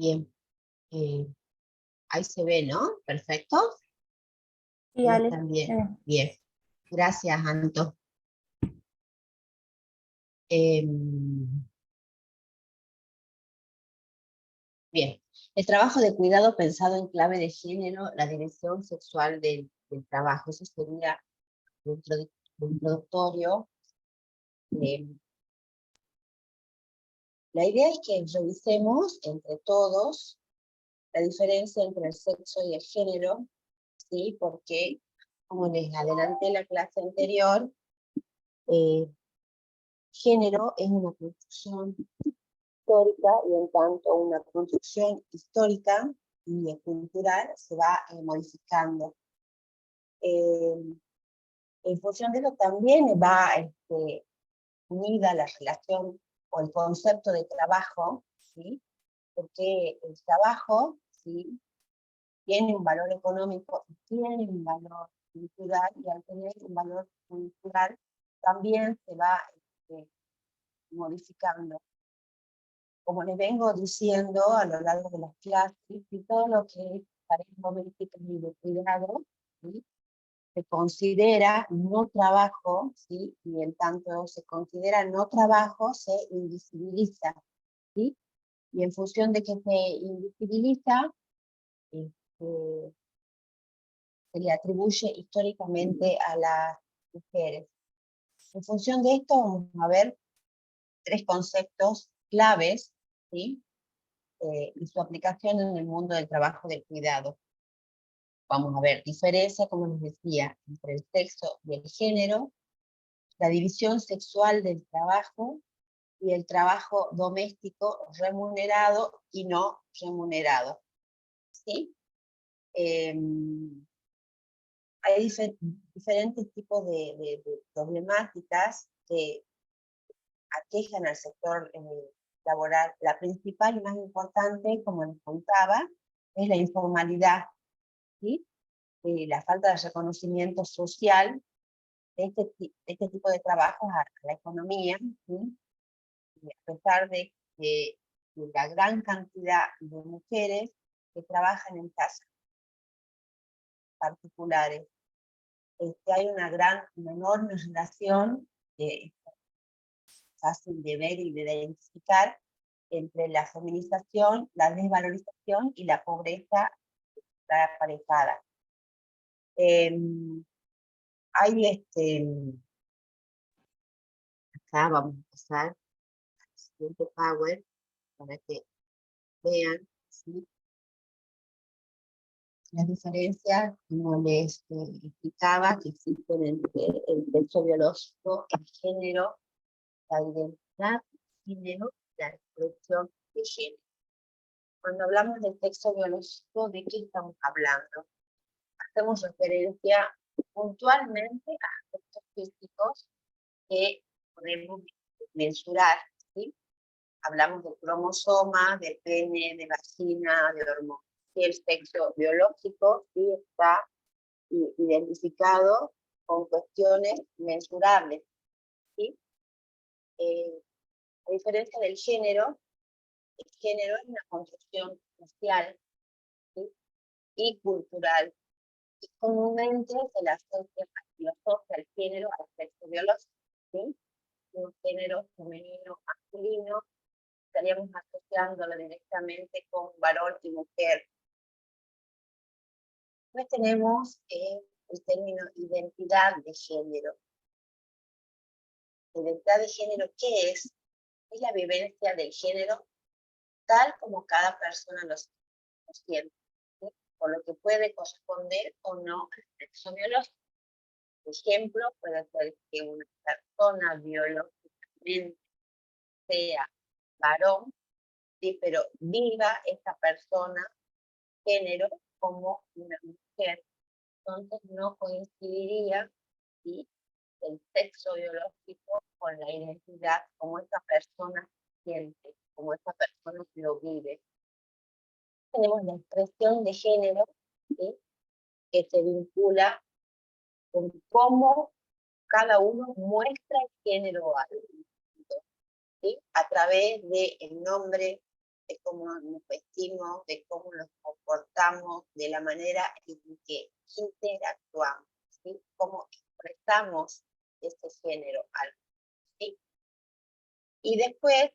Bien, eh, ahí se ve, ¿no? Perfecto. Sí, Ahí Ale. están bien. Bien. Gracias, Anto. Bien. El trabajo de cuidado pensado en clave de género, la dirección sexual del trabajo. Eso sería un introductorio. Eh, la idea es que revisemos entre todos la diferencia entre el sexo y el género, ¿sí? Porque, como les adelanté en la clase anterior, género es una construcción histórica y en tanto una construcción histórica y cultural se va modificando. En función de eso también va unida la relación o el concepto de trabajo, ¿sí? Porque el trabajo, ¿sí?, tiene un valor económico y tiene un valor cultural, y al tener un valor cultural también se va modificando. Como les vengo diciendo a lo largo de las clases, y todo lo que es tareas domésticas y de cuidado, ¿sí?, se considera no trabajo, ¿sí?, y en tanto se considera no trabajo, se invisibiliza, ¿sí? Y en función de que se invisibiliza, este, se le atribuye históricamente a las mujeres. En función de esto vamos a ver tres conceptos claves, ¿sí?, y su aplicación en el mundo del trabajo del cuidado. Vamos a ver diferencia, como les decía, entre el sexo y el género, la división sexual del trabajo y el trabajo doméstico remunerado y no remunerado, ¿sí? Hay diferentes tipos de problemáticas que aquejan al sector laboral. La principal y más importante, como les contaba, es la informalidad, ¿sí? La falta de reconocimiento social de este tipo de trabajos a la economía, ¿sí? Y a pesar de que la gran cantidad de mujeres que trabajan en casas particulares, hay una enorme relación fácil de ver y de identificar entre la feminización, la desvalorización y la pobreza aparejada. Hay acá vamos a pasar al siguiente Power para que vean, ¿sí?, las diferencias, como les explicaba, que existen entre el sexo biológico, el género, la identidad de género y la expresión de género. Cuando hablamos del sexo biológico, ¿de qué estamos hablando? Hacemos referencia puntualmente a aspectos físicos que podemos mensurar, ¿sí? Hablamos de cromosomas, de pene, de vagina, de hormonas. Y el sexo biológico sí está identificado con cuestiones mensurables, ¿sí? A diferencia del género, el género es una construcción social, ¿sí?, y cultural, y comúnmente se le asocia el género al sexo biológico, ¿sí? Un género femenino, masculino, estaríamos asociándolo directamente con varón y mujer. Después tenemos el término identidad de género. Identidad de género, ¿qué es? Es la vivencia del género tal como cada persona lo siente, ¿sí?, por lo que puede corresponder o no al sexo biológico. Por ejemplo, puede ser que una persona biológicamente sea varón, ¿sí?, pero viva esta persona género como una mujer. Entonces no coincidiría, ¿sí?, el sexo biológico con la identidad, como esta persona siente, como esta persona lo vive. Tenemos la expresión de género, ¿sí?, que se vincula con cómo cada uno muestra el género al mundo, ¿sí?, a través del nombre de cómo nos vestimos, de cómo nos comportamos, de la manera en que interactuamos, ¿sí? Cómo expresamos este género, ¿sí? Y después,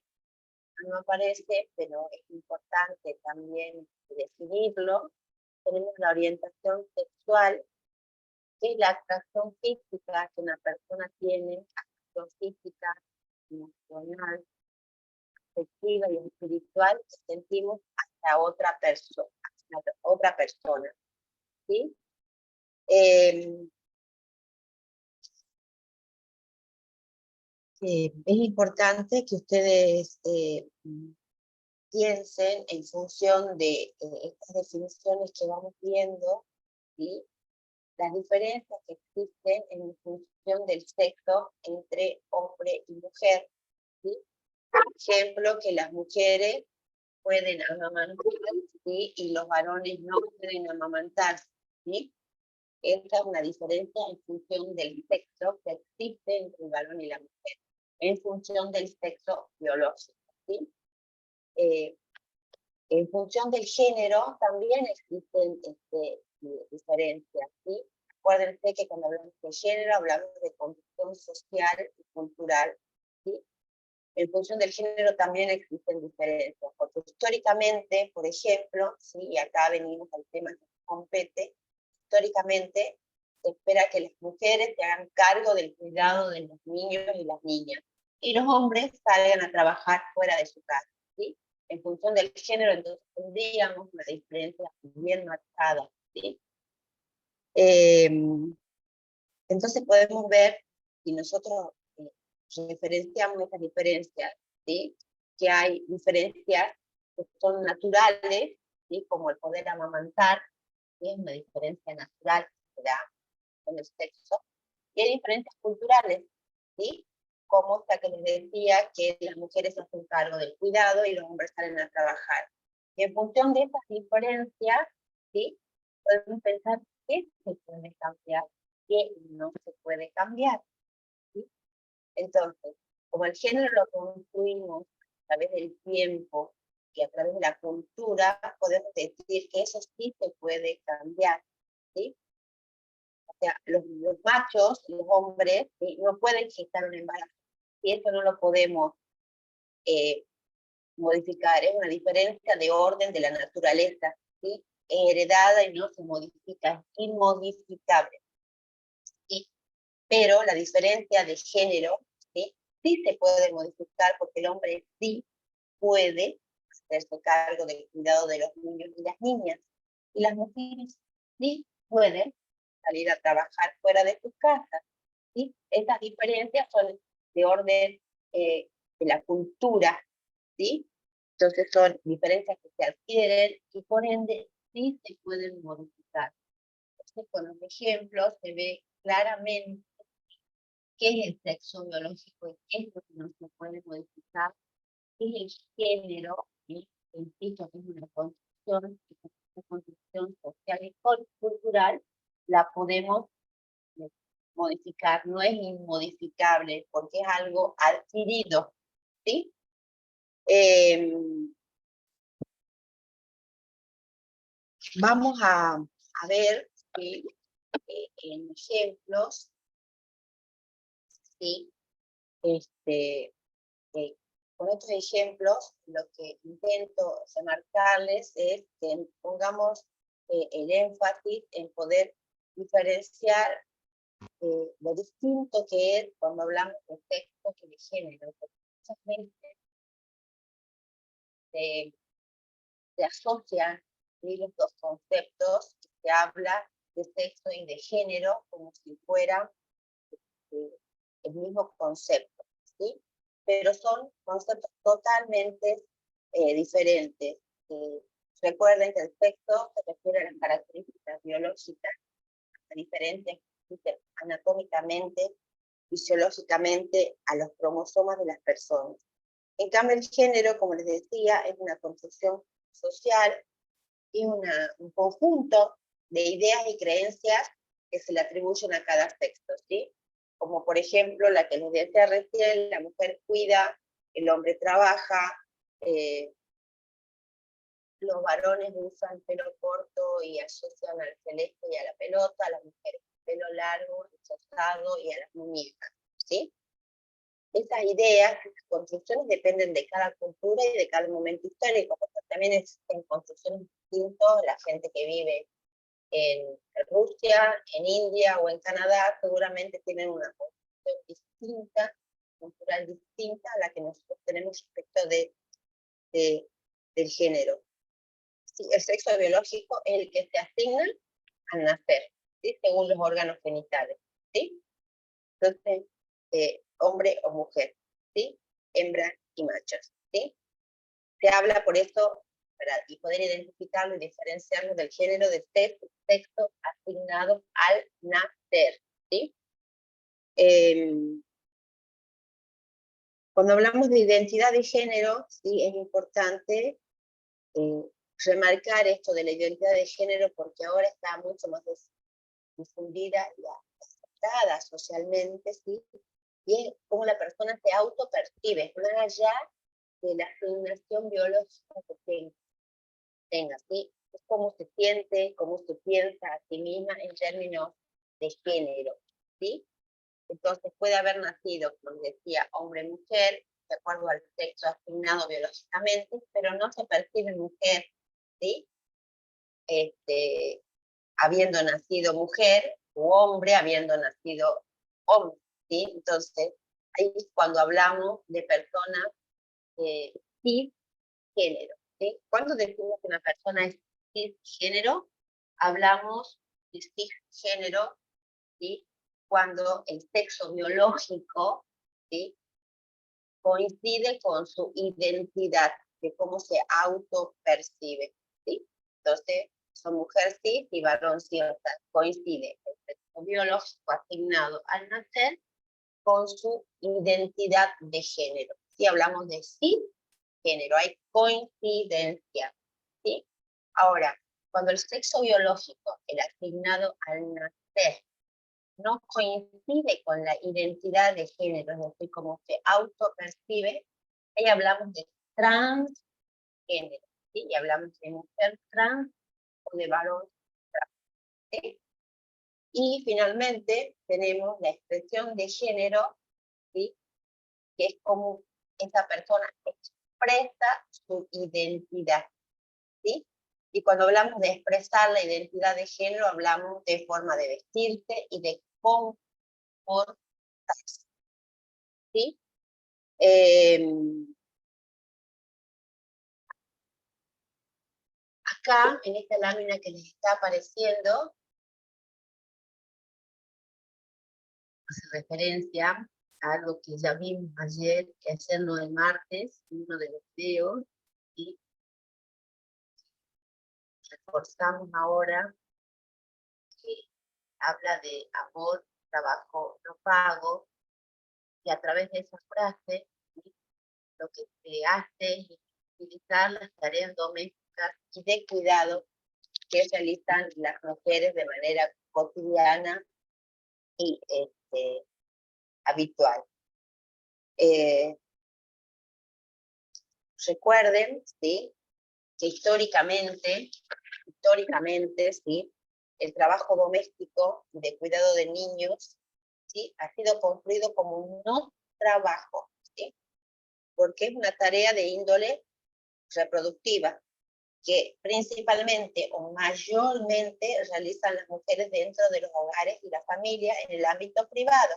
no aparece, pero es importante también definirlo, tenemos la orientación sexual, que es la atracción física que una persona tiene, atracción física, emocional, afectiva y espiritual que sentimos hacia otra persona, ¿sí? Es importante que ustedes piensen en función de estas definiciones que vamos viendo, ¿sí? Las diferencias que existen en función del sexo entre hombre y mujer, ¿sí? Por ejemplo, que las mujeres pueden amamantar, ¿sí? Y los varones no pueden amamantar, ¿sí? Esta es una diferencia en función del sexo que existe entre el varón y la mujer, en función del sexo biológico, ¿sí? En función del género también existen diferencias, ¿sí? Acuérdense que cuando hablamos de género hablamos de condición social y cultural, ¿sí? En función del género también existen diferencias, porque históricamente, por ejemplo, ¿sí? Y acá venimos al tema que nos compete, históricamente se espera que las mujeres se hagan cargo del cuidado de los niños y las niñas, y los hombres salgan a trabajar fuera de su casa, ¿sí? En función del género, entonces tendríamos una diferencia bien marcada, ¿sí? Entonces podemos ver, si nosotros referenciamos estas diferencias, ¿sí? Que hay diferencias que son naturales, ¿sí? Como el poder amamantar, ¿sí? Es una diferencia natural que se da con el sexo, y hay diferencias culturales, ¿sí? Como esta que les decía, que las mujeres se hacen cargo del cuidado y los hombres salen a trabajar. Y en función de estas diferencias, ¿sí? Podemos pensar qué se puede cambiar, qué no se puede cambiar, ¿sí? Entonces, como el género lo construimos a través del tiempo y a través de la cultura, podemos decir que eso sí se puede cambiar, ¿sí? O sea, los machos, los hombres, ¿sí? No pueden gestar un embarazo. Y eso no lo podemos modificar. Es una diferencia de orden de la naturaleza, ¿sí? Es heredada y no se modifica, es inmodificable, ¿sí? Pero la diferencia de género, ¿sí? Sí se puede modificar porque el hombre sí puede hacerse cargo del cuidado de los niños y las niñas. Y las mujeres sí pueden salir a trabajar fuera de sus casas, ¿sí? Estas diferencias son de orden de la cultura, ¿sí? Entonces son diferencias que se adquieren y por ende sí se pueden modificar. Entonces con los ejemplos se ve claramente qué es el sexo biológico y qué es lo que no se puede modificar, qué es el género, ¿sí? Insisto que es una construcción social y cultural, la podemos modificar, no es inmodificable porque es algo adquirido, ¿sí? Vamos a ver, ¿sí? En ejemplos, ¿sí? Con estos ejemplos, lo que intento marcarles es que pongamos el énfasis en poder diferenciar lo distinto que es cuando hablamos de sexo que de género, porque muchas veces se asocian, ¿sí? Los dos conceptos, se habla de sexo y de género como si fueran el mismo concepto, ¿sí? Pero son conceptos totalmente diferentes. Recuerden que el sexo se refiere a las características biológicas, las diferencias que existen anatómicamente, fisiológicamente a los cromosomas de las personas. En cambio, el género, como les decía, es una construcción social y un conjunto de ideas y creencias que se le atribuyen a cada sexo, ¿sí? Como por ejemplo la que les decía recién, la mujer cuida, el hombre trabaja, los varones usan pelo corto y asocian al celeste y a la pelota, las mujeres pelo largo, rosado y a las muñecas, ¿sí? Esas ideas, esas construcciones dependen de cada cultura y de cada momento histórico, porque también existen construcciones distintas, la gente que vive en Rusia, en India o en Canadá seguramente tienen una construcción distinta, cultural distinta a la que nosotros tenemos respecto del género. Sí, el sexo biológico es el que se asigna al nacer, ¿sí? Según los órganos genitales, ¿sí? Entonces, hombre o mujer, ¿sí? Hembra y machos, ¿sí? Se habla por eso para poder identificarlo y diferenciarlo del género de sexo asignado al nacer, ¿sí? Cuando hablamos de identidad de género, sí, es importante remarcar esto de la identidad de género porque ahora está mucho más difundida y aceptada socialmente, ¿sí? Y es como la persona se autopercibe, más allá de la asignación biológica que tenga, ¿sí? Es cómo se siente, cómo se piensa a sí misma en términos de género, ¿sí? Entonces puede haber nacido, como decía, hombre-mujer, de acuerdo al sexo asignado biológicamente, pero no se percibe mujer, ¿sí? Habiendo nacido mujer, u hombre habiendo nacido hombre, ¿sí? Entonces, ahí es cuando hablamos de personas cisgénero, ¿sí? Cuando decimos que una persona es cisgénero, hablamos de cisgénero, ¿sí? Cuando el sexo biológico, ¿sí? Coincide con su identidad, de cómo se autopercibe, ¿sí? Entonces, son mujer cis y varón cis, o sea, coincide el sexo biológico asignado al nacer con su identidad de género. Si hablamos de cisgénero, hay coincidencia, ¿sí? Ahora, cuando el sexo biológico, el asignado al nacer, no coincide con la identidad de género, es decir, cómo se autopercibe, ahí hablamos de transgénero, ¿sí? Y hablamos de mujer trans o de varón trans, ¿sí? Y finalmente tenemos la expresión de género, ¿sí? Que es como esa persona expresa su identidad, ¿sí? Y cuando hablamos de expresar la identidad de género, hablamos de forma de vestirse y de comportarse, ¿sí? Acá, en esta lámina que les está apareciendo, hace referencia a algo que ya vimos ayer, que ayer no el martes, uno de los videos, y reforzamos ahora, que habla de amor, trabajo no pago, y a través de esa frase, ¿sí? Lo que se hace es utilizar las tareas domésticas y de cuidado que realizan las mujeres de manera cotidiana y habitual. Recuerden, ¿sí? Que históricamente, ¿sí? El trabajo doméstico de cuidado de niños, ¿sí? Ha sido construido como un no trabajo, ¿sí? Porque es una tarea de índole reproductiva, que principalmente o mayormente realizan las mujeres dentro de los hogares y la familia en el ámbito privado.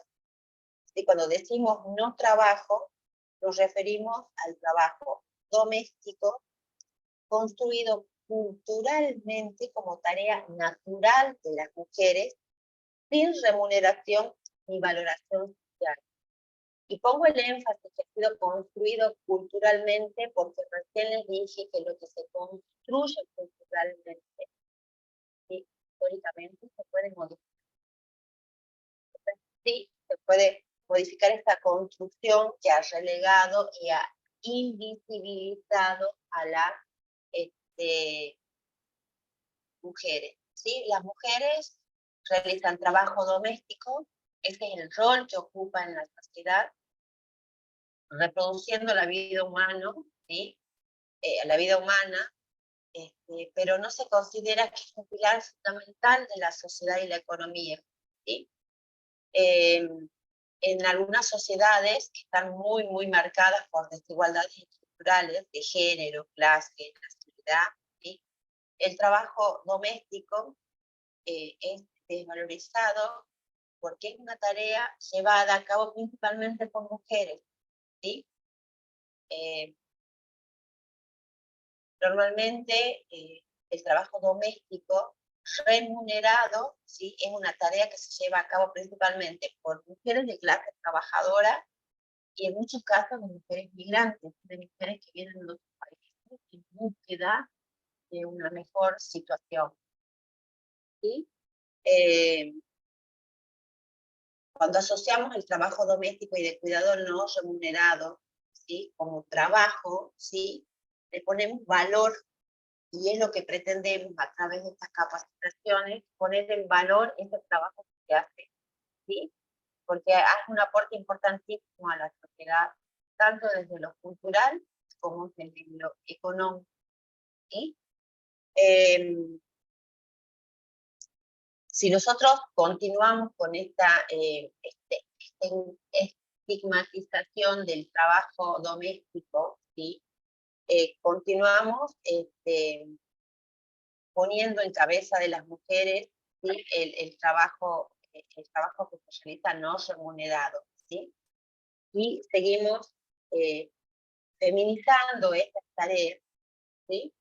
Y cuando decimos no trabajo, nos referimos al trabajo doméstico construido culturalmente como tarea natural de las mujeres sin remuneración ni valoración social. Y pongo el énfasis que ha sido construido culturalmente porque recién les dije que lo que se construye culturalmente, ¿sí? Históricamente, se puede modificar. Sí, se puede modificar esta construcción que ha relegado y ha invisibilizado a las mujeres, ¿sí? Las mujeres realizan trabajo doméstico, ese es el rol que ocupan en la sociedad, reproduciendo la vida humana, ¿sí? La vida humana, pero no se considera que es un pilar fundamental de la sociedad y la economía, ¿sí? En algunas sociedades que están muy, muy marcadas por desigualdades estructurales de género, clase, nacionalidad, ¿sí? El trabajo doméstico es desvalorizado porque es una tarea llevada a cabo principalmente por mujeres, ¿sí? Normalmente el trabajo doméstico remunerado, ¿sí? Es una tarea que se lleva a cabo principalmente por mujeres de clase trabajadora y en muchos casos de mujeres migrantes, de mujeres que vienen de otros países en búsqueda de una mejor situación, ¿sí? Cuando asociamos el trabajo doméstico y de cuidado no remunerado, ¿sí? Como trabajo, ¿sí? Le ponemos valor. Y es lo que pretendemos a través de estas capacitaciones, poner en valor este trabajo que se hace, ¿sí? Porque hace un aporte importantísimo a la sociedad, tanto desde lo cultural como desde lo económico, ¿sí? Si nosotros continuamos con esta estigmatización del trabajo doméstico, ¿sí? Continuamos poniendo en cabeza de las mujeres, ¿sí? el trabajo que se realiza no remunerado, ¿sí? Y seguimos feminizando estas tareas, ¿sí?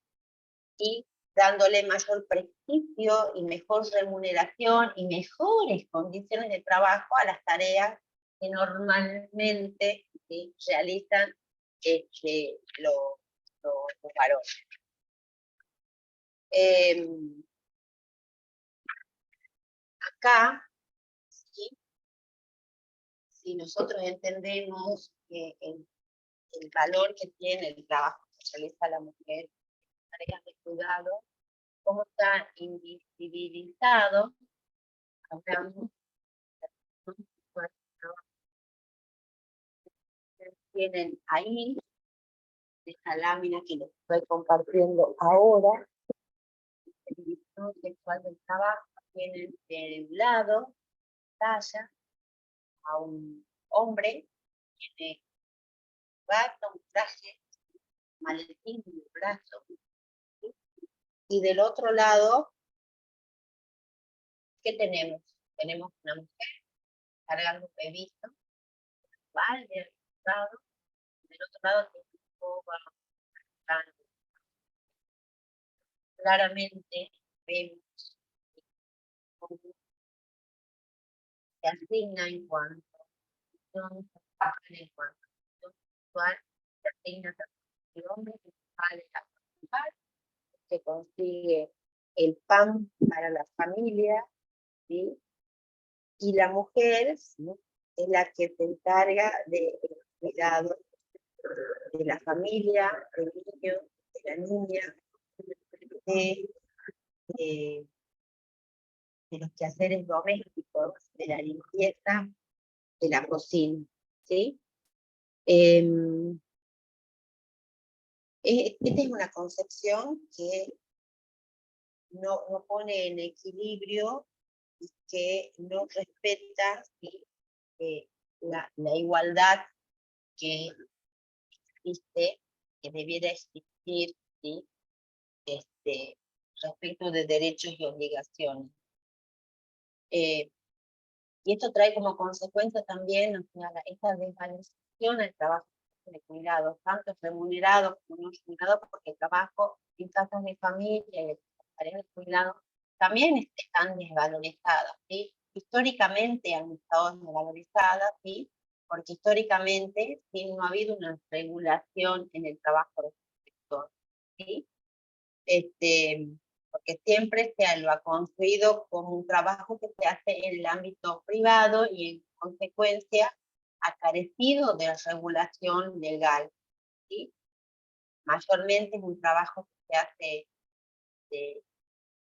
Y dándole mayor prestigio y mejor remuneración y mejores condiciones de trabajo a las tareas que normalmente, ¿sí? Realizan los varones. Acá, ¿sí? Si nosotros entendemos el valor que tiene el trabajo que realiza la mujer, tareas de cuidado, cómo está invisibilizado, hablamos tienen ahí, esta lámina que les estoy compartiendo ahora, el división sexual del trabajo, tienen de un lado, talla, a un hombre, tiene gato, un traje, maletín en el brazo, ¿sí? Y del otro lado, ¿qué tenemos? Tenemos una mujer cargando un bebito, balde al lado, del otro lado tiene una escoba, claramente vemos cómo se asigna en cuanto a en cuanto a sexual, se asigna el hombre que sale a trabajar, que consigue el pan para la familia, ¿sí? Y la mujer, ¿sí? Es la que se encarga del cuidado de la familia, del niño, de la niña, de, de los quehaceres domésticos, de la limpieza, de la cocina, ¿sí? Esta es una concepción que no pone en equilibrio y que no respeta, ¿sí? La igualdad que existe, que debiera existir, ¿sí? Respecto de derechos y obligaciones. Y esto trae como consecuencia también, o sea, esta desvalorización del trabajo de cuidado, tanto remunerado como no remunerado, porque el trabajo en casas de familia y de tareas de cuidado también están desvalorizadas, ¿sí? Históricamente han estado desvalorizadas, ¿sí? Porque históricamente, ¿sí? No ha habido una regulación en el trabajo de este sector, ¿sí? Porque siempre se lo ha construido como un trabajo que se hace en el ámbito privado y en consecuencia ha carecido de regulación legal, ¿sí? Mayormente es un trabajo que se hace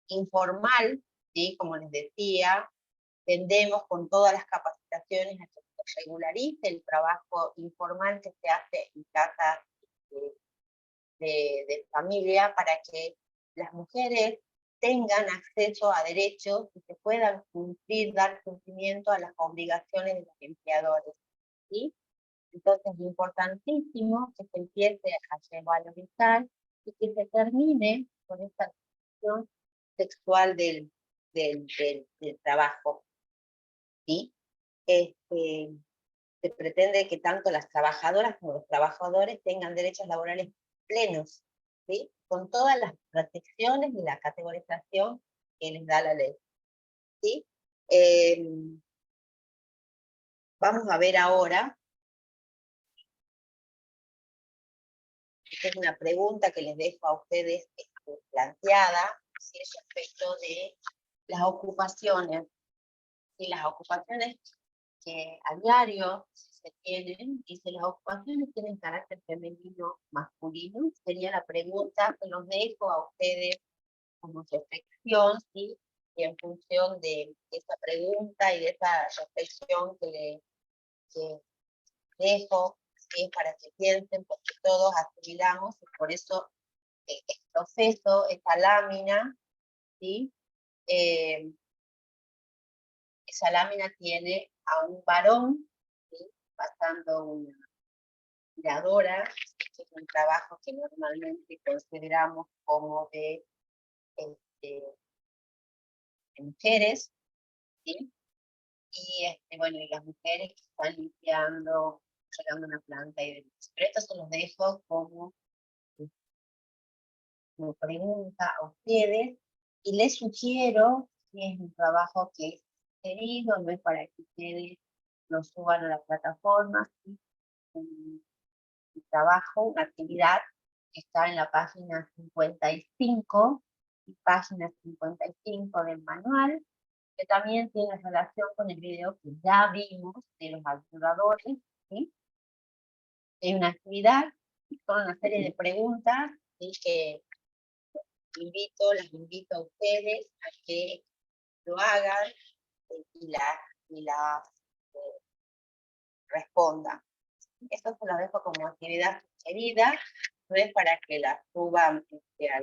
informal, ¿sí? Como les decía, tendemos con todas las capacitaciones a que se regularice el trabajo informal que se hace en casas de familia para que las mujeres tengan acceso a derechos y se puedan cumplir, dar cumplimiento a las obligaciones de los empleadores, ¿sí? Entonces es importantísimo que se empiece a revalorizar y que se termine con esta cuestión sexual del trabajo, ¿sí? Se pretende que tanto las trabajadoras como los trabajadores tengan derechos laborales plenos, ¿sí? Con todas las protecciones y la categorización que les da la ley, ¿sí? Vamos a ver ahora, esta es una pregunta que les dejo a ustedes planteada, ¿sí? Respecto de las ocupaciones, y las ocupaciones que a diario se tienen, y si las ocupaciones tienen carácter femenino masculino, sería la pregunta que los dejo a ustedes como reflexión, ¿sí? Y en función de esa pregunta y de esa reflexión que dejo, ¿sí? Para que piensen, porque todos asimilamos, y por eso el proceso, esta lámina, ¿sí? Esa lámina tiene a un varón, ¿sí? Pasando una miradora, que es un trabajo que normalmente consideramos como de mujeres, ¿sí? Y bueno, y las mujeres que están limpiando, regando una planta y demás. Pero esto se los dejo como pregunta a ustedes, y les sugiero, si es un trabajo que es querido, no es para que ustedes lo suban a la plataforma, ¿sí? Un trabajo, una actividad que está en la página 55 y página 55 del manual, que también tiene relación con el video que ya vimos de los ayudadores, ¿sí? Es una actividad con una serie de preguntas, ¿sí? Que las invito a ustedes a que lo hagan y la respondan. Esto se lo dejo como actividad sugerida, no es para que la suban a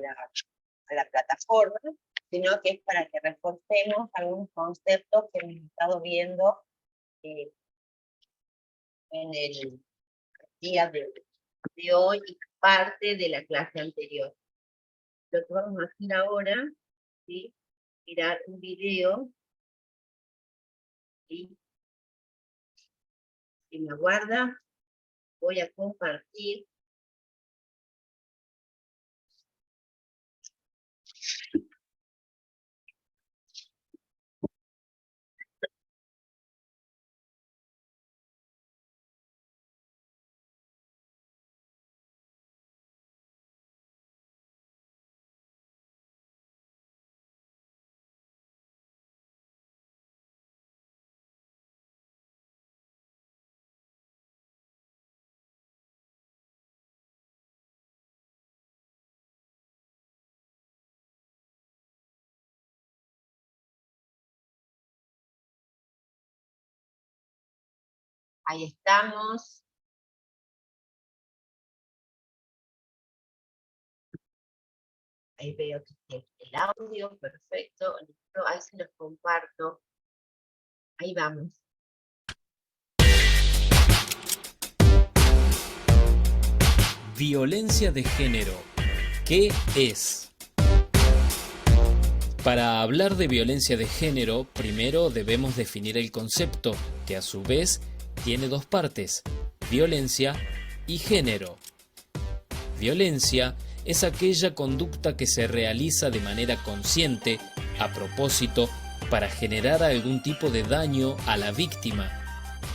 la plataforma, sino que es para que reforcemos algunos conceptos que hemos estado viendo en el día de hoy y parte de la clase anterior. Lo que vamos a hacer ahora, ¿sí? Mirar un video, ¿sí? Si me aguarda, voy a compartir. Ahí estamos. Ahí veo que está el audio, perfecto. Listo, ahí se los comparto. Ahí vamos. Violencia de género. ¿Qué es? Para hablar de violencia de género, primero debemos definir el concepto, que a su vez tiene dos partes, violencia y género. Violencia es aquella conducta que se realiza de manera consciente, a propósito, para generar algún tipo de daño a la víctima.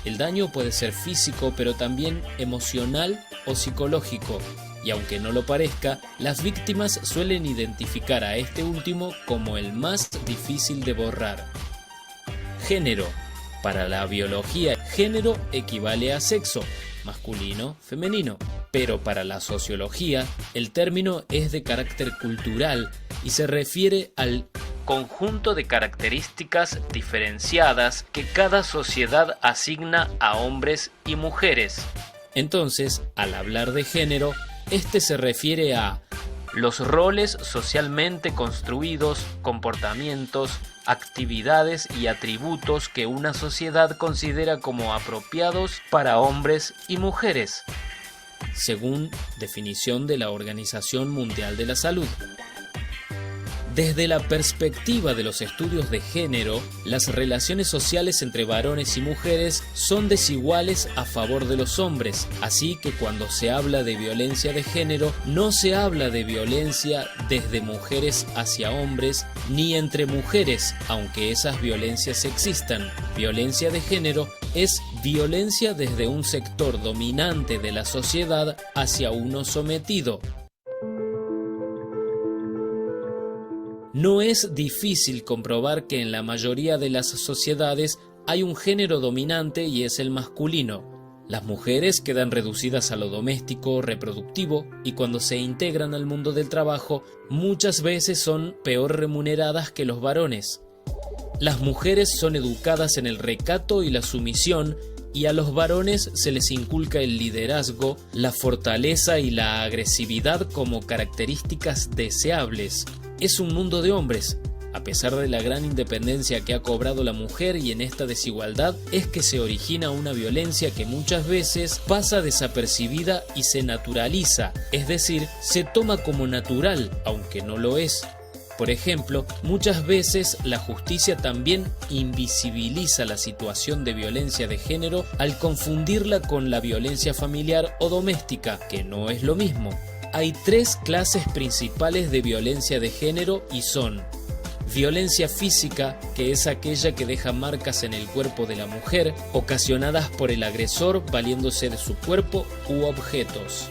El daño puede ser físico, pero también emocional o psicológico, y aunque no lo parezca, las víctimas suelen identificar a este último como el más difícil de borrar. Género. Para la biología, género equivale a sexo, masculino, femenino, pero para la sociología, el término es de carácter cultural y se refiere al conjunto de características diferenciadas que cada sociedad asigna a hombres y mujeres. Entonces, al hablar de género, este se refiere a los roles socialmente construidos, comportamientos, actividades y atributos que una sociedad considera como apropiados para hombres y mujeres, según definición de la Organización Mundial de la Salud. Desde la perspectiva de los estudios de género, las relaciones sociales entre varones y mujeres son desiguales a favor de los hombres, así que cuando se habla de violencia de género, no se habla de violencia desde mujeres hacia hombres, ni entre mujeres, aunque esas violencias existan. Violencia de género es violencia desde un sector dominante de la sociedad hacia uno sometido. No es difícil comprobar que en la mayoría de las sociedades hay un género dominante y es el masculino. Las mujeres quedan reducidas a lo doméstico, reproductivo, y cuando se integran al mundo del trabajo, muchas veces son peor remuneradas que los varones. Las mujeres son educadas en el recato y la sumisión, y a los varones se les inculca el liderazgo, la fortaleza y la agresividad como características deseables. Es un mundo de hombres. A pesar de la gran independencia que ha cobrado la mujer, y en esta desigualdad es que se origina una violencia que muchas veces pasa desapercibida y se naturaliza, es decir, se toma como natural, aunque no lo es. Por ejemplo, muchas veces la justicia también invisibiliza la situación de violencia de género al confundirla con la violencia familiar o doméstica, que no es lo mismo. Hay tres clases principales de violencia de género y son: violencia física, que es aquella que deja marcas en el cuerpo de la mujer, ocasionadas por el agresor valiéndose de su cuerpo u objetos.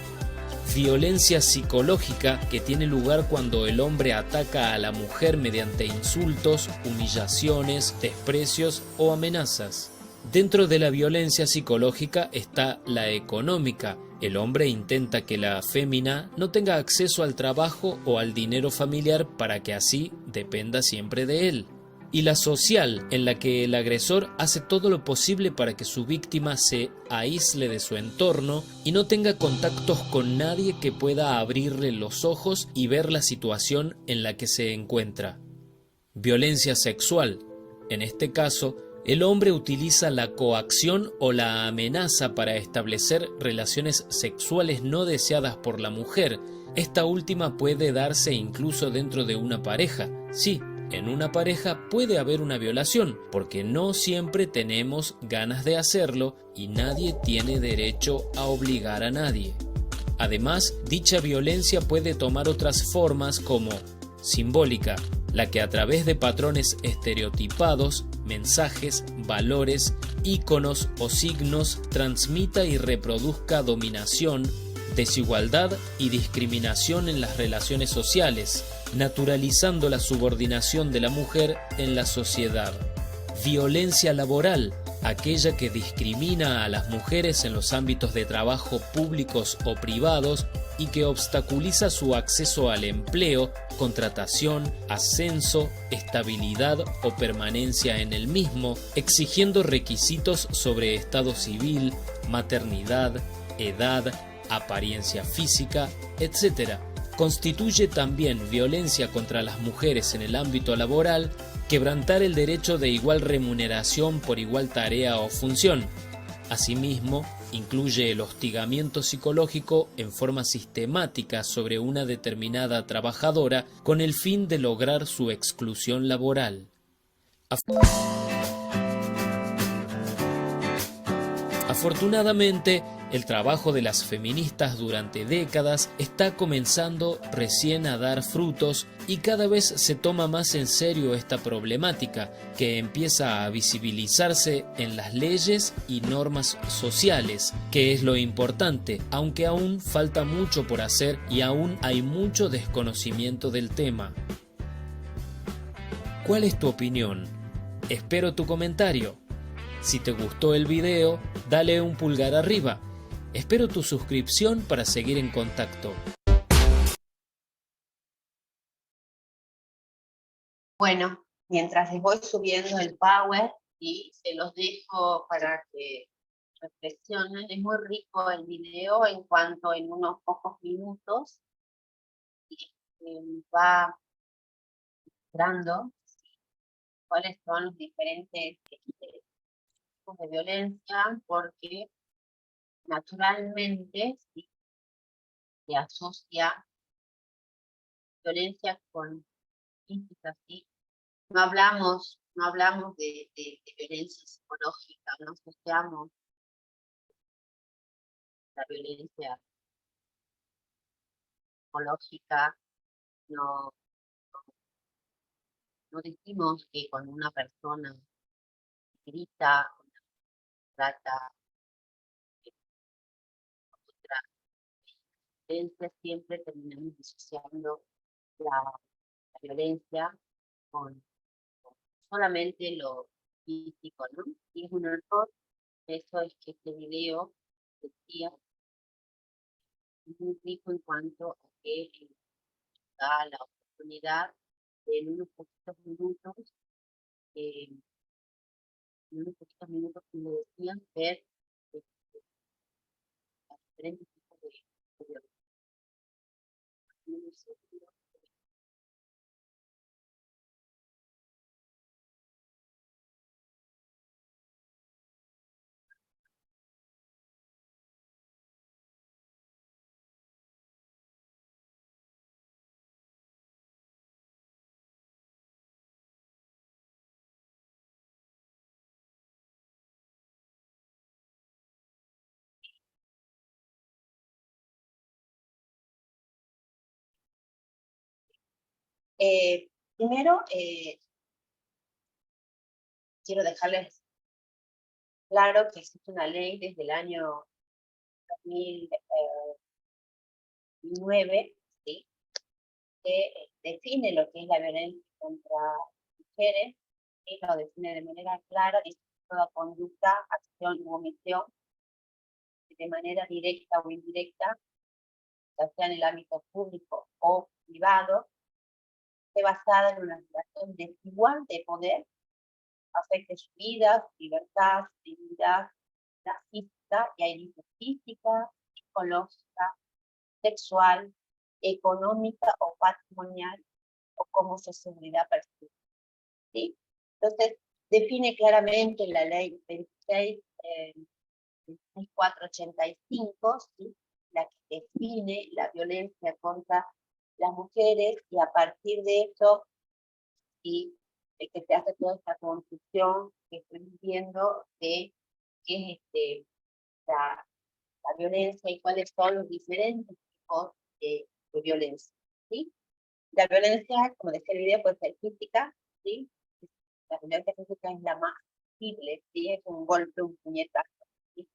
Violencia psicológica, que tiene lugar cuando el hombre ataca a la mujer mediante insultos, humillaciones, desprecios o amenazas. Dentro de la violencia psicológica está la económica. El hombre intenta que la fémina no tenga acceso al trabajo o al dinero familiar para que así dependa siempre de él. Y la social, en la que el agresor hace todo lo posible para que su víctima se aísle de su entorno y no tenga contactos con nadie que pueda abrirle los ojos y ver la situación en la que se encuentra. Violencia sexual. En este caso, el hombre utiliza la coacción o la amenaza para establecer relaciones sexuales no deseadas por la mujer. Esta última puede darse incluso dentro de una pareja. Sí, en una pareja puede haber una violación, porque no siempre tenemos ganas de hacerlo y nadie tiene derecho a obligar a nadie. Además, dicha violencia puede tomar otras formas como simbólica, la que a través de patrones estereotipados, mensajes, valores, íconos o signos transmita y reproduzca dominación, desigualdad y discriminación en las relaciones sociales, naturalizando la subordinación de la mujer en la sociedad. Violencia laboral, aquella que discrimina a las mujeres en los ámbitos de trabajo públicos o privados y que obstaculiza su acceso al empleo, contratación, ascenso, estabilidad o permanencia en el mismo, exigiendo requisitos sobre estado civil, maternidad, edad, apariencia física, etc. Constituye también violencia contra las mujeres en el ámbito laboral, quebrantar el derecho de igual remuneración por igual tarea o función. Asimismo, incluye el hostigamiento psicológico en forma sistemática sobre una determinada trabajadora con el fin de lograr su exclusión laboral. Afortunadamente, el trabajo de las feministas durante décadas está comenzando recién a dar frutos y cada vez se toma más en serio esta problemática, que empieza a visibilizarse en las leyes y normas sociales, que es lo importante, aunque aún falta mucho por hacer y aún hay mucho desconocimiento del tema. ¿Cuál es tu opinión? Espero tu comentario. Si te gustó el video, dale un pulgar arriba. Espero tu suscripción para seguir en contacto. Bueno, mientras les voy subiendo el power y se los dejo para que reflexionen, es muy rico el video en cuanto en unos pocos minutos va mostrando cuáles son los diferentes tipos de violencia, porque naturalmente ¿sí? Se asocia violencia con física, ¿sí? No hablamos de violencia psicológica, no asociamos la violencia psicológica, no, no decimos que cuando una persona grita, trata otra violencia, siempre terminamos disociando la violencia con solamente lo físico, ¿no? Y es un error, eso es que este video decía, es muy rico en cuanto a que da la oportunidad de en unos poquitos minutos, eh, que me decían ver las diferentes tipos de violencia. Primero, quiero dejarles claro que existe una ley desde el año 2009, ¿sí? Que define lo que es la violencia contra mujeres, y lo define de manera clara, dice toda conducta, acción u omisión, de manera directa o indirecta, ya sea en el ámbito público o privado, esté basada en una relación desigual de poder, afecte su vida, su libertad, su dignidad, la física, y hay límites física, psicológica, sexual, económica o patrimonial, o como su seguridad personal. ¿Sí? Entonces, define claramente la ley 2485, ¿sí? La que define la violencia contra las mujeres, y a partir de eso, y que se hace toda esta construcción que estoy viendo de qué es la violencia y cuáles son los diferentes tipos de violencia, ¿sí? La violencia, como decía el video, puede ser física, ¿sí? La violencia física es la más visible, ¿sí? Es un golpe, un puñetazo, ¿sí?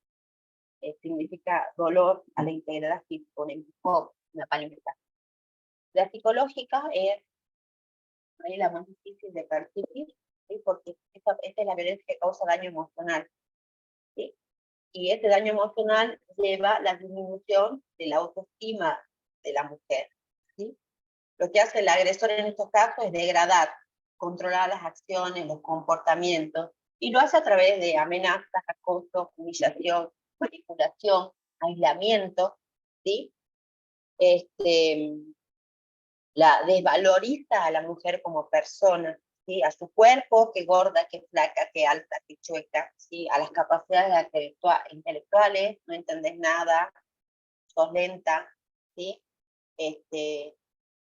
Significa dolor a la integridad física, un empujón, una palmita. La psicológica es la más difícil de percibir, ¿sí? Porque esta es la violencia que causa daño emocional, ¿sí? Y ese daño emocional lleva a la disminución de la autoestima de la mujer, ¿sí? Lo que hace el agresor en estos casos es degradar, controlar las acciones, los comportamientos, y lo hace a través de amenazas, acoso, humillación, manipulación, aislamiento, ¿sí? La desvaloriza a la mujer como persona, ¿sí? A su cuerpo, que gorda, que flaca, que alta, que chueca, ¿sí? A las capacidades intelectuales, no entendés nada, sos lenta, ¿sí?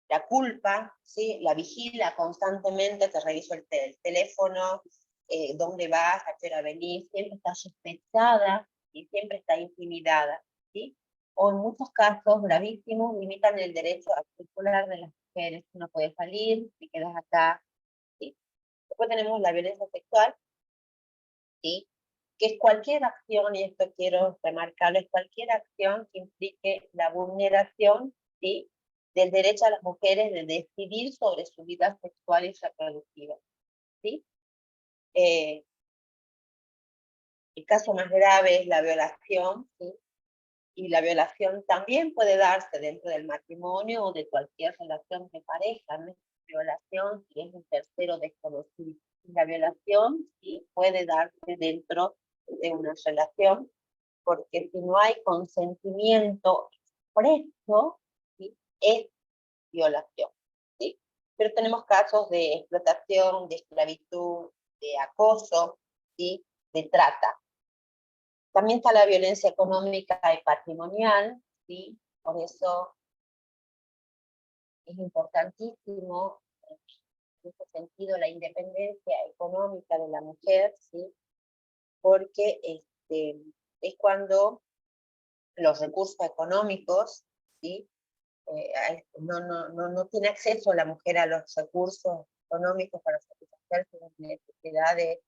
La culpa, ¿sí? La vigila constantemente, te reviso el teléfono, dónde vas, a qué hora venís, siempre está sospechada y siempre está intimidada, ¿sí? O en muchos casos gravísimos limitan el derecho a circular de las mujeres, no puedes salir, te quedas acá, ¿sí? Después tenemos la violencia sexual, ¿sí? Que es cualquier acción, y esto quiero remarcarlo, es cualquier acción que implique la vulneración, ¿sí? Del derecho a las mujeres de decidir sobre su vida sexual y reproductiva, ¿sí? El caso más grave es la violación, ¿sí? Y la violación también puede darse dentro del matrimonio o de cualquier relación de pareja, no es violación si es un tercero desconocido. La violación sí puede darse dentro de una relación, porque si no hay consentimiento expreso, ¿sí? Es violación, ¿sí? Pero tenemos casos de explotación, de esclavitud, de acoso, ¿sí? De trata. También está la violencia económica y patrimonial, ¿sí? Por eso es importantísimo, en ese sentido, la independencia económica de la mujer, ¿sí? Porque es cuando los recursos económicos, ¿sí? No tiene acceso la mujer a los recursos económicos para satisfacer sus necesidades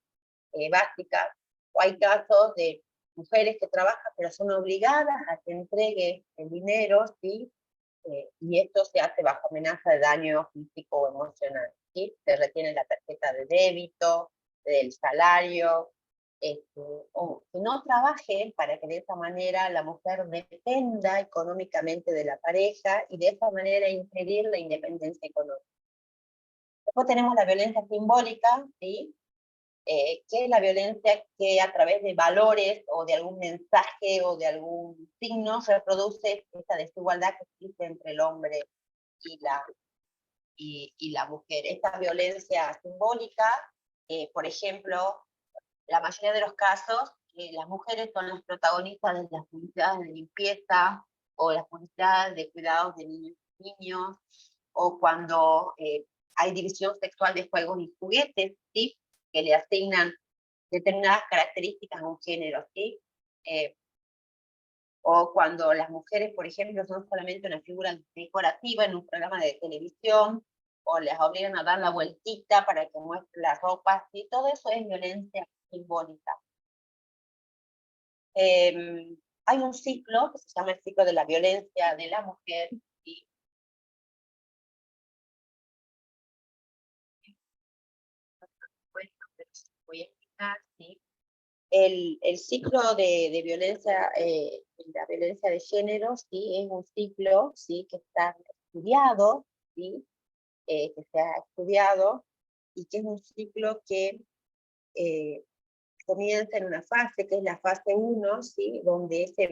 básicas, o hay casos de mujeres que trabajan pero son obligadas a que entregue el dinero, ¿sí? Y esto se hace bajo amenaza de daño físico o emocional, ¿sí? Se retiene la tarjeta de débito, del salario, o que no trabajen para que de esa manera la mujer dependa económicamente de la pareja y de esa manera impedir la independencia económica. Después tenemos la violencia simbólica, ¿sí? Que es la violencia que a través de valores o de algún mensaje o de algún signo reproduce esta desigualdad que existe entre el hombre y la mujer. Esta violencia simbólica, por ejemplo, la mayoría de los casos, las mujeres son las protagonistas de las publicidades de limpieza o las publicidades de cuidados de niños, o cuando hay división sexual de juegos y juguetes, ¿sí? Que le asignan determinadas características a un género, ¿sí? O cuando las mujeres, por ejemplo, son solamente una figura decorativa en un programa de televisión, o les obligan a dar la vueltita para que muestre la ropa, ¿sí? Todo eso es violencia simbólica. Hay un ciclo que se llama el ciclo de la violencia de la mujer, ¿sí? Pero voy a explicar, ¿sí? El ciclo de violencia, la violencia de género, ¿sí? Es un ciclo, ¿sí? Que está estudiado, ¿sí? Que se ha estudiado, y que es un ciclo que comienza en una fase, que es la fase 1, ¿sí? Donde ese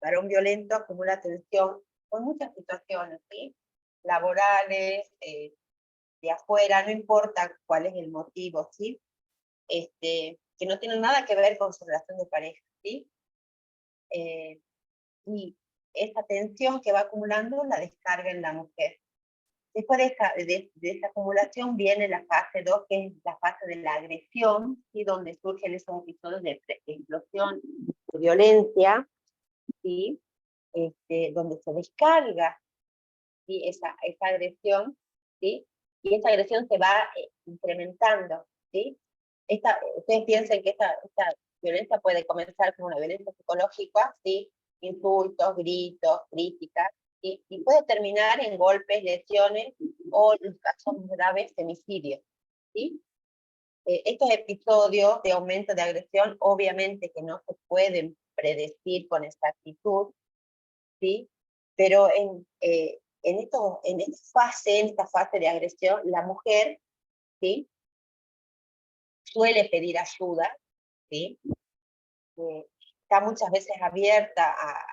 varón violento acumula tensión con muchas situaciones, ¿sí? Laborales, de afuera, no importa cuál es el motivo, ¿sí? Que no tienen nada que ver con su relación de pareja, ¿sí? Y esta tensión que va acumulando la descarga en la mujer. Después de esta acumulación viene la fase 2, que es la fase de la agresión, ¿sí? Donde surgen esos episodios de explosión, de violencia, ¿sí? Donde se descarga, ¿sí? esa agresión, ¿sí? Y esta agresión se va incrementando, ¿sí? Ustedes piensen que esta violencia puede comenzar como una violencia psicológica, ¿sí? Insultos, gritos, críticas, ¿sí? Y puede terminar en golpes, lesiones o, en los casos graves, femicidios, ¿sí? Estos episodios de aumento de agresión obviamente que no se pueden predecir con exactitud, ¿sí? Pero en esta fase de agresión, la mujer, ¿sí? Suele pedir ayuda, ¿sí? Está muchas veces abierta a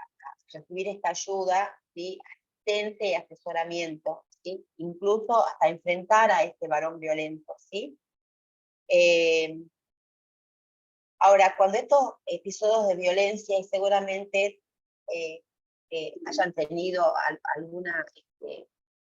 recibir esta ayuda, ¿sí? Asistencia y asesoramiento, ¿sí? Incluso hasta enfrentar a este varón violento, ¿sí? Ahora, cuando estos episodios de violencia, y seguramente hayan tenido alguna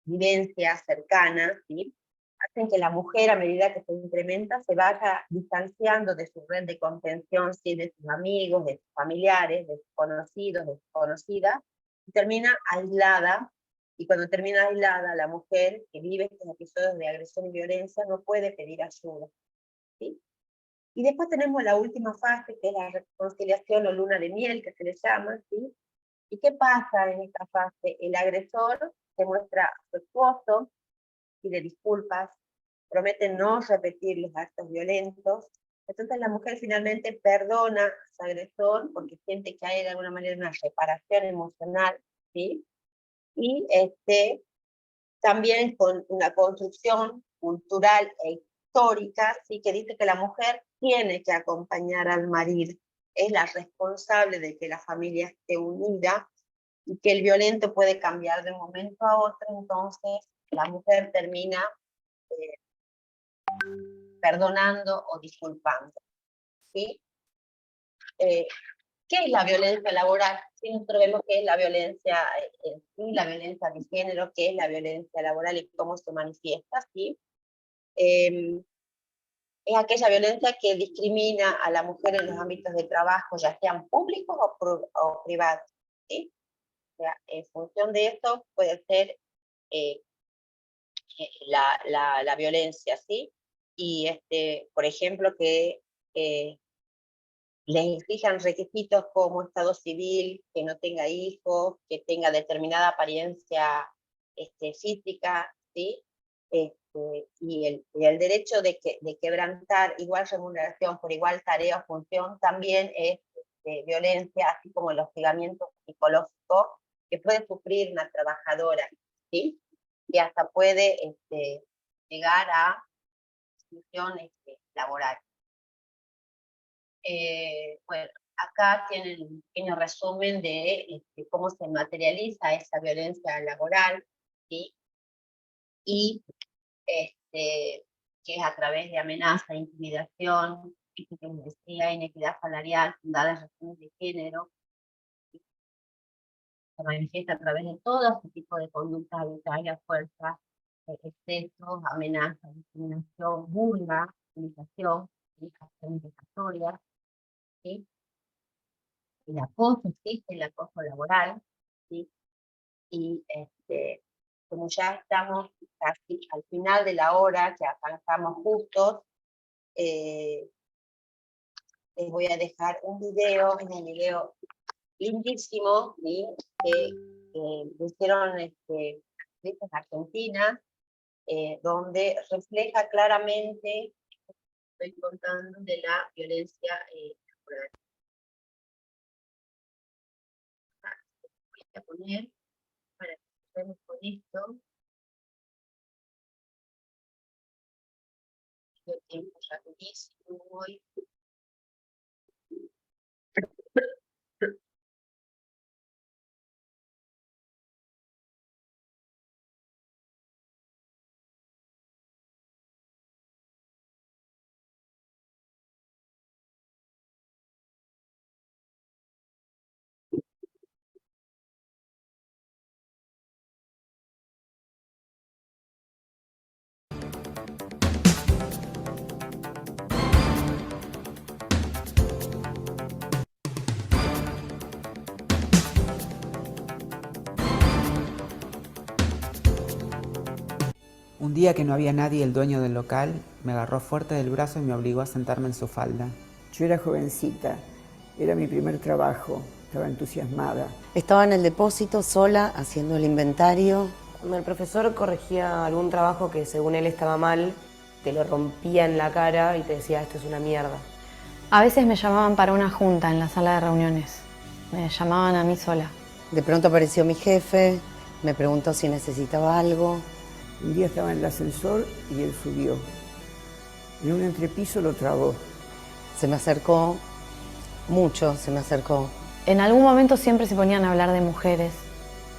vivencia cercana, ¿sí? Hacen que la mujer, a medida que se incrementa, se vaya distanciando de su red de contención, ¿sí? De sus amigos, de sus familiares, de sus conocidos, de sus conocidas, y termina aislada. Y cuando termina aislada, la mujer que vive estos episodios de agresión y violencia no puede pedir ayuda, ¿sí? Y después tenemos la última fase, que es la reconciliación o luna de miel, que se le llama, ¿sí? ¿Y qué pasa en esta fase? El agresor se muestra afectuoso, pide disculpas, promete no repetir los actos violentos. Entonces la mujer finalmente perdona a su agresor porque siente que hay de alguna manera una reparación emocional, ¿sí? Y también con una construcción cultural e histórica, ¿sí? Que dice que la mujer tiene que acompañar al marido, es la responsable de que la familia esté unida, y que el violento puede cambiar de un momento a otro, entonces la mujer termina perdonando o disculpando, ¿sí? ¿Qué es la violencia laboral? Si nosotros vemos qué es la violencia en sí, la violencia de género, qué es la violencia laboral y cómo se manifiesta, ¿sí? Es aquella violencia que discrimina a la mujer en los ámbitos de trabajo, ya sean públicos o privados, ¿sí? O sea, en función de esto puede ser eh, la violencia, ¿sí? Y, por ejemplo, que les exijan requisitos como estado civil, que no tenga hijos, que tenga determinada apariencia física, ¿sí? Y el derecho de quebrantar igual remuneración por igual tarea o función también es violencia, así como el hostigamiento psicológico que puede sufrir una trabajadora, ¿sí? Y hasta puede llegar a exclusión laboral. Bueno, acá tienen un pequeño resumen de cómo se materializa esa violencia laboral, ¿sí? Y que es a través de amenaza, intimidación, como decía, inequidad salarial fundada en razones de género, ¿sí? Se manifiesta a través de todo este tipo de conductas arbitrarias, fuerza, excesos, amenazas, discriminación, burla, utilización, acciones vejatorias, ¿sí? El acoso existe, el acoso laboral, ¿sí? Y como ya estamos casi al final de la hora, que arrancamos justos, les voy a dejar un video lindísimo, ¿sí? Que lo hicieron actrices argentinas, donde refleja claramente, estoy contando, de la violencia laboral. Voy a poner para que estemos con esto. El tiempo rapidísimo hoy. Un día que no había nadie, el dueño del local me agarró fuerte del brazo y me obligó a sentarme en su falda. Yo era jovencita, era mi primer trabajo, estaba entusiasmada. Estaba en el depósito sola haciendo el inventario. Cuando el profesor corregía algún trabajo que según él estaba mal, te lo rompía en la cara y te decía, esto es una mierda. A veces me llamaban para una junta en la sala de reuniones. Me llamaban a mí sola. De pronto apareció mi jefe, me preguntó si necesitaba algo. Un día estaba en el ascensor y él subió. En un entrepiso lo trabó. Se me acercó, mucho se me acercó. En algún momento siempre se ponían a hablar de mujeres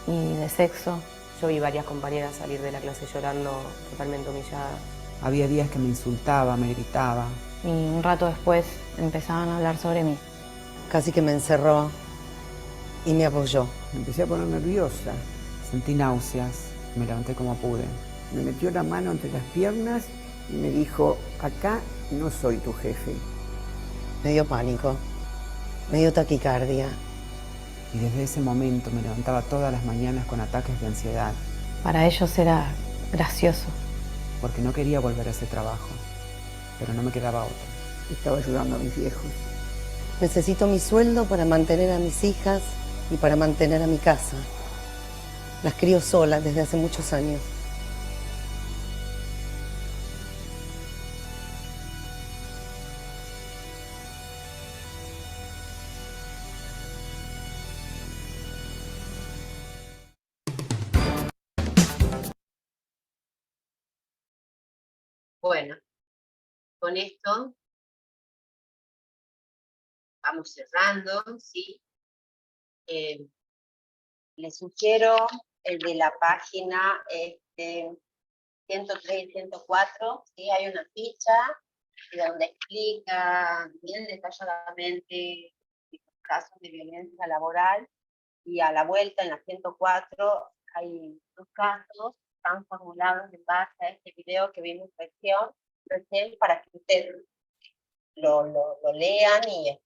y de sexo. Yo vi varias compañeras salir de la clase llorando, totalmente humilladas. Había días que me insultaba, me gritaba. Y un rato después empezaban a hablar sobre mí. Casi que me encerró y me apoyó. Me empecé a poner nerviosa. Sentí náuseas, me levanté como pude. Me metió la mano entre las piernas y me dijo, acá no soy tu jefe. Me dio pánico, me dio taquicardia. Y desde ese momento me levantaba todas las mañanas con ataques de ansiedad. Para ellos era gracioso. Porque no quería volver a ese trabajo, pero no me quedaba otro. Estaba ayudando a mis viejos. Necesito mi sueldo para mantener a mis hijas y para mantener a mi casa. Las crío sola desde hace muchos años. Bueno, con esto vamos cerrando, ¿sí? Les sugiero el de la página 103 y 104, ¿sí? Hay una ficha donde explica bien detalladamente los casos de violencia laboral, y a la vuelta en la 104 hay dos casos que están formulados en base a este video que vimos recién para que ustedes lo lean y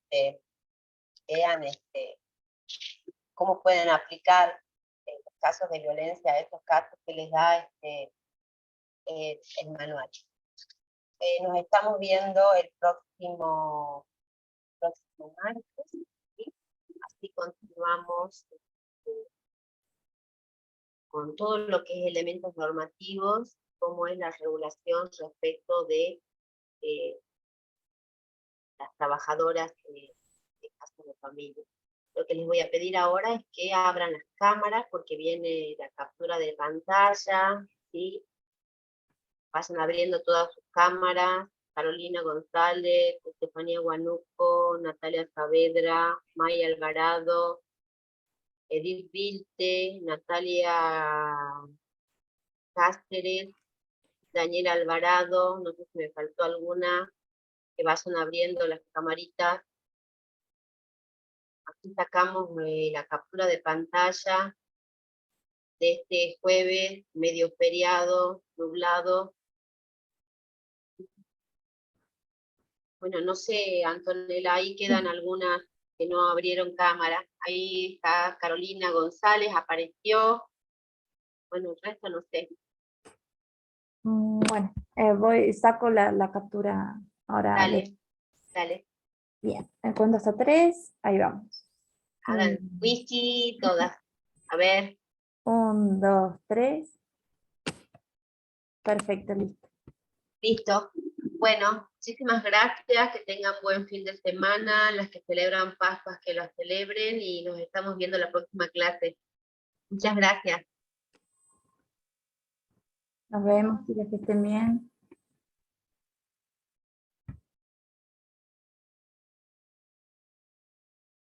vean cómo pueden aplicar los casos de violencia a estos casos que les da el manual. Nos estamos viendo el próximo martes, ¿sí? Así continuamos con todo lo que es elementos normativos, como es la regulación respecto de las trabajadoras de casa de familia. Lo que les voy a pedir ahora es que abran las cámaras, porque viene la captura de pantalla, ¿sí? Vayan abriendo todas sus cámaras. Carolina González, Estefanía Guanuco, Natalia Saavedra, Maya Alvarado, Edith Vilte, Natalia Cáceres, Daniela Alvarado, no sé si me faltó alguna, que vayan abriendo las camaritas. Aquí sacamos la captura de pantalla de este jueves, medio feriado, nublado. Bueno, no sé, Antonella, ahí quedan algunas que no abrieron cámara. Ahí está Carolina González, apareció. Bueno, el resto no sé. Bueno, saco la captura ahora. Dale, dale. Bien, en cuento hasta 3, ahí vamos. Hagan whisky, todas. A ver. 1, 2, 3. Perfecto, listo. Listo. Bueno, muchísimas gracias, que tengan buen fin de semana, las que celebran Pascuas que las celebren, y nos estamos viendo la próxima clase. Muchas gracias. Nos vemos, chicas, que estén bien.